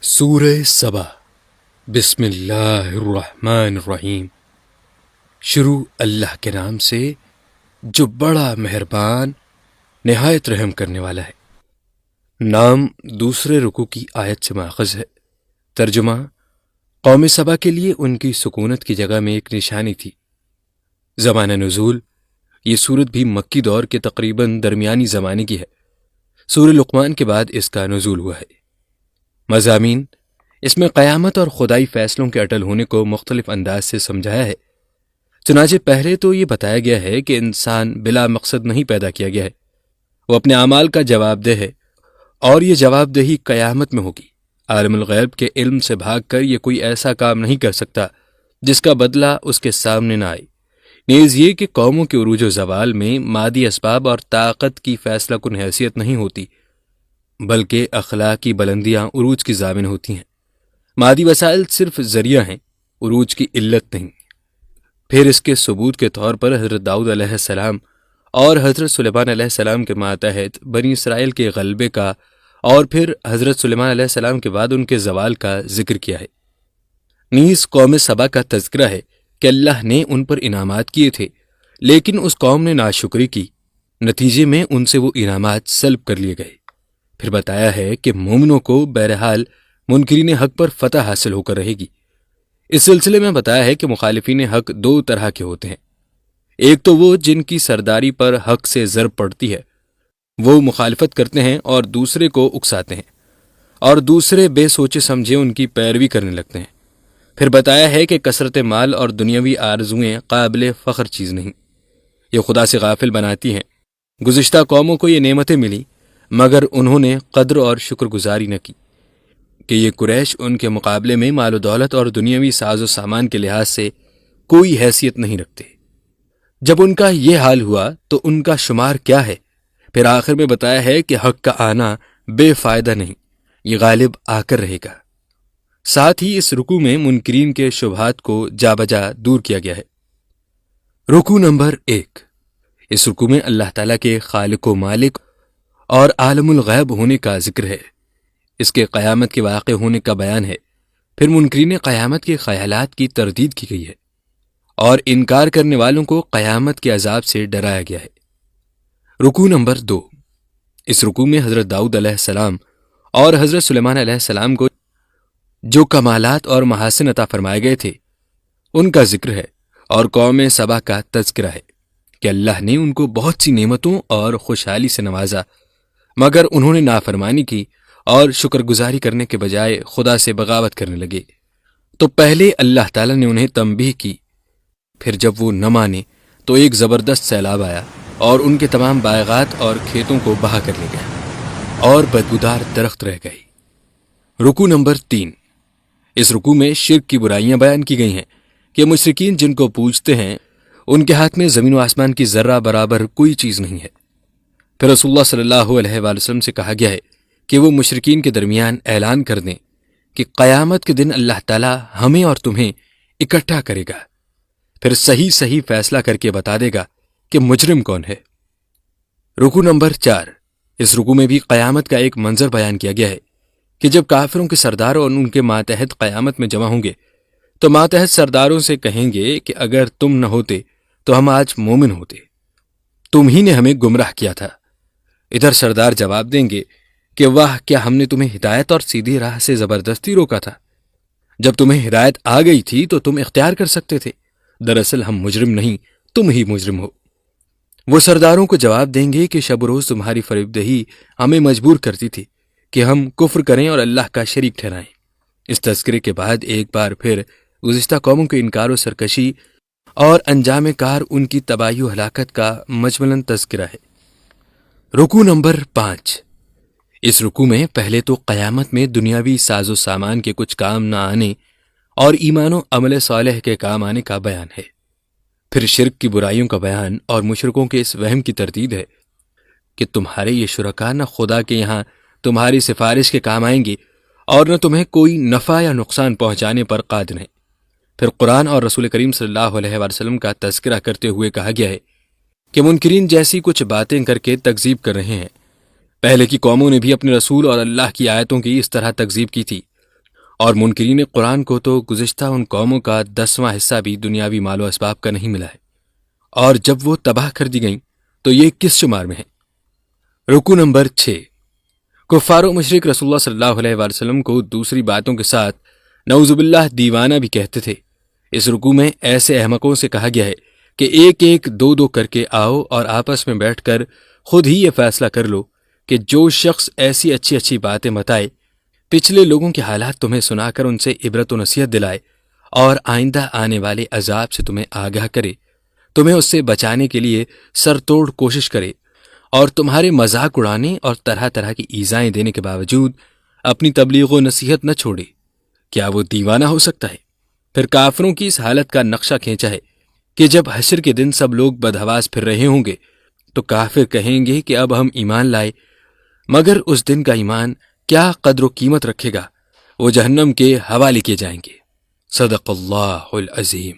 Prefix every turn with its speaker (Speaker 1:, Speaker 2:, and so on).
Speaker 1: سورہ سبا بسم اللہ الرحمن الرحیم۔ شروع اللہ کے نام سے جو بڑا مہربان نہایت رحم کرنے والا ہے۔ نام دوسرے رکوع کی آیت سے ماخذ ہے۔ ترجمہ: قوم سبا کے لیے ان کی سکونت کی جگہ میں ایک نشانی تھی۔ زمانہ نزول: یہ سورت بھی مکی دور کے تقریباً درمیانی زمانے کی ہے۔ سورہ لقمان کے بعد اس کا نزول ہوا ہے۔ مضامین: اس میں قیامت اور خدائی فیصلوں کے اٹل ہونے کو مختلف انداز سے سمجھایا ہے۔ چنانچہ پہلے تو یہ بتایا گیا ہے کہ انسان بلا مقصد نہیں پیدا کیا گیا ہے، وہ اپنے اعمال کا جواب دہ ہے، اور یہ جواب دہی قیامت میں ہوگی۔ عالم الغیب کے علم سے بھاگ کر یہ کوئی ایسا کام نہیں کر سکتا جس کا بدلہ اس کے سامنے نہ آئے۔ نیز یہ کہ قوموں کے عروج و زوال میں مادی اسباب اور طاقت کی فیصلہ کن حیثیت نہیں ہوتی، بلکہ اخلاقی بلندیاں عروج کی ضامن ہوتی ہیں۔ مادی وسائل صرف ذریعہ ہیں، عروج کی علت نہیں۔ پھر اس کے ثبوت کے طور پر حضرت داؤد علیہ السلام اور حضرت سلیمان علیہ السلام کے ماتحت بنی اسرائیل کے غلبے کا اور پھر حضرت سلیمان علیہ السلام کے بعد ان کے زوال کا ذکر کیا ہے۔ نیز قوم سبا کا تذکرہ ہے کہ اللہ نے ان پر انعامات کیے تھے، لیکن اس قوم نے ناشکری کی، نتیجے میں ان سے وہ انعامات سلب کر لیے گئے۔ پھر بتایا ہے کہ مومنوں کو بہرحال منکرین حق پر فتح حاصل ہو کر رہے گی۔ اس سلسلے میں بتایا ہے کہ مخالفین حق دو طرح کے ہوتے ہیں۔ ایک تو وہ جن کی سرداری پر حق سے ضرب پڑتی ہے، وہ مخالفت کرتے ہیں اور دوسرے کو اکساتے ہیں، اور دوسرے بے سوچے سمجھے ان کی پیروی کرنے لگتے ہیں۔ پھر بتایا ہے کہ کثرت مال اور دنیاوی آرزوئیں قابل فخر چیز نہیں، یہ خدا سے غافل بناتی ہیں۔ گزشتہ قوموں کو یہ نعمتیں ملی، مگر انہوں نے قدر اور شکر گزاری نہ کی کہ یہ قریش ان کے مقابلے میں مال و دولت اور دنیاوی ساز و سامان کے لحاظ سے کوئی حیثیت نہیں رکھتے۔ جب ان کا یہ حال ہوا تو ان کا شمار کیا ہے؟ پھر آخر میں بتایا ہے کہ حق کا آنا بے فائدہ نہیں، یہ غالب آ کر رہے گا۔ ساتھ ہی اس رکوع میں منکرین کے شبہات کو جا بجا دور کیا گیا ہے۔ رکوع نمبر 1۔ اس رکوع میں اللہ تعالیٰ کے خالق و مالک اور عالم الغیب ہونے کا ذکر ہے۔ اس کے قیامت کے واقع ہونے کا بیان ہے۔ پھر منکرین قیامت کے خیالات کی تردید کی گئی ہے، اور انکار کرنے والوں کو قیامت کے عذاب سے ڈرایا گیا ہے۔ رکوع نمبر 2۔ اس رکوع میں حضرت داؤد علیہ السلام اور حضرت سلیمان علیہ السلام کو جو کمالات اور محاسن عطا فرمائے گئے تھے ان کا ذکر ہے، اور قوم سبا کا تذکرہ ہے کہ اللہ نے ان کو بہت سی نعمتوں اور خوشحالی سے نوازا، مگر انہوں نے نافرمانی کی اور شکر گزاری کرنے کے بجائے خدا سے بغاوت کرنے لگے۔ تو پہلے اللہ تعالیٰ نے انہیں تنبیہ کی، پھر جب وہ نہ مانے تو ایک زبردست سیلاب آیا اور ان کے تمام باغات اور کھیتوں کو بہا کر لے گیا، اور بدبودار درخت رہ گئے۔ رکوع نمبر 3۔ اس رکوع میں شرک کی برائیاں بیان کی گئی ہیں کہ مشرکین جن کو پوجتے ہیں ان کے ہاتھ میں زمین و آسمان کی ذرہ برابر کوئی چیز نہیں ہے۔ پھر رسول اللہ صلی اللہ علیہ وآلہ وسلم سے کہا گیا ہے کہ وہ مشرکین کے درمیان اعلان کر دیں کہ قیامت کے دن اللہ تعالیٰ ہمیں اور تمہیں اکٹھا کرے گا، پھر صحیح فیصلہ کر کے بتا دے گا کہ مجرم کون ہے۔ رکوع نمبر 4۔ اس رکوع میں بھی قیامت کا ایک منظر بیان کیا گیا ہے کہ جب کافروں کے سردار اور ان کے ماتحت قیامت میں جمع ہوں گے تو ماتحت سرداروں سے کہیں گے کہ اگر تم نہ ہوتے تو ہم آج مومن ہوتے، تم ہی نے ہمیں گمراہ کیا تھا۔ ادھر سردار جواب دیں گے کہ واہ، کیا ہم نے تمہیں ہدایت اور سیدھی راہ سے زبردستی روکا تھا؟ جب تمہیں ہدایت آ گئی تھی تو تم اختیار کر سکتے تھے، دراصل ہم مجرم نہیں، تم ہی مجرم ہو۔ وہ سرداروں کو جواب دیں گے کہ شب و روز تمہاری فریب دہی ہمیں مجبور کرتی تھی کہ ہم کفر کریں اور اللہ کا شریک ٹھہرائیں۔ اس تذکرے کے بعد ایک بار پھر گزشتہ قوموں کے انکار و سرکشی اور انجام کار ان کی تباہی و ہلاکت کا مجملاً تذکرہ ہے۔ رکوع نمبر 5۔ اس رکوع میں پہلے تو قیامت میں دنیاوی ساز و سامان کے کچھ کام نہ آنے اور ایمان و عمل صالح کے کام آنے کا بیان ہے۔ پھر شرک کی برائیوں کا بیان اور مشرکوں کے اس وہم کی تردید ہے کہ تمہارے یہ شرکاء نہ خدا کے یہاں تمہاری سفارش کے کام آئیں گے اور نہ تمہیں کوئی نفع یا نقصان پہنچانے پر قادر ہیں۔ پھر قرآن اور رسول کریم صلی اللہ علیہ وآلہ وسلم کا تذکرہ کرتے ہوئے کہا گیا ہے کہ منکرین جیسی کچھ باتیں کر کے تکذیب کر رہے ہیں۔ پہلے کی قوموں نے بھی اپنے رسول اور اللہ کی آیتوں کی اس طرح تکذیب کی تھی، اور منکرین قرآن کو تو گزشتہ ان قوموں کا 10واں حصہ بھی دنیاوی مال و اسباب کا نہیں ملا ہے، اور جب وہ تباہ کر دی گئیں تو یہ کس شمار میں ہے؟ رکو نمبر 6، کفار و مشرک رسول اللہ صلی اللہ علیہ وآلہ وسلم کو دوسری باتوں کے ساتھ نعوذ باللہ دیوانہ بھی کہتے تھے۔ اس رکوع میں ایسے احمقوں سے کہا گیا ہے کہ ایک ایک دو دو کر کے آؤ اور آپس میں بیٹھ کر خود ہی یہ فیصلہ کر لو کہ جو شخص ایسی اچھی اچھی باتیں بتائے، پچھلے لوگوں کے حالات تمہیں سنا کر ان سے عبرت و نصیحت دلائے اور آئندہ آنے والے عذاب سے تمہیں آگاہ کرے، تمہیں اس سے بچانے کے لیے سر توڑ کوشش کرے، اور تمہارے مذاق اڑانے اور طرح طرح کی ایذائیں دینے کے باوجود اپنی تبلیغ و نصیحت نہ چھوڑے، کیا وہ دیوانہ ہو سکتا ہے؟ پھر کافروں کی اس حالت کا نقشہ کھینچا ہے کہ جب حشر کے دن سب لوگ بدحواس پھر رہے ہوں گے تو کافر کہیں گے کہ اب ہم ایمان لائے، مگر اس دن کا ایمان کیا قدر و قیمت رکھے گا؟ وہ جہنم کے حوالے کیے جائیں گے۔ صدق اللہ العظیم۔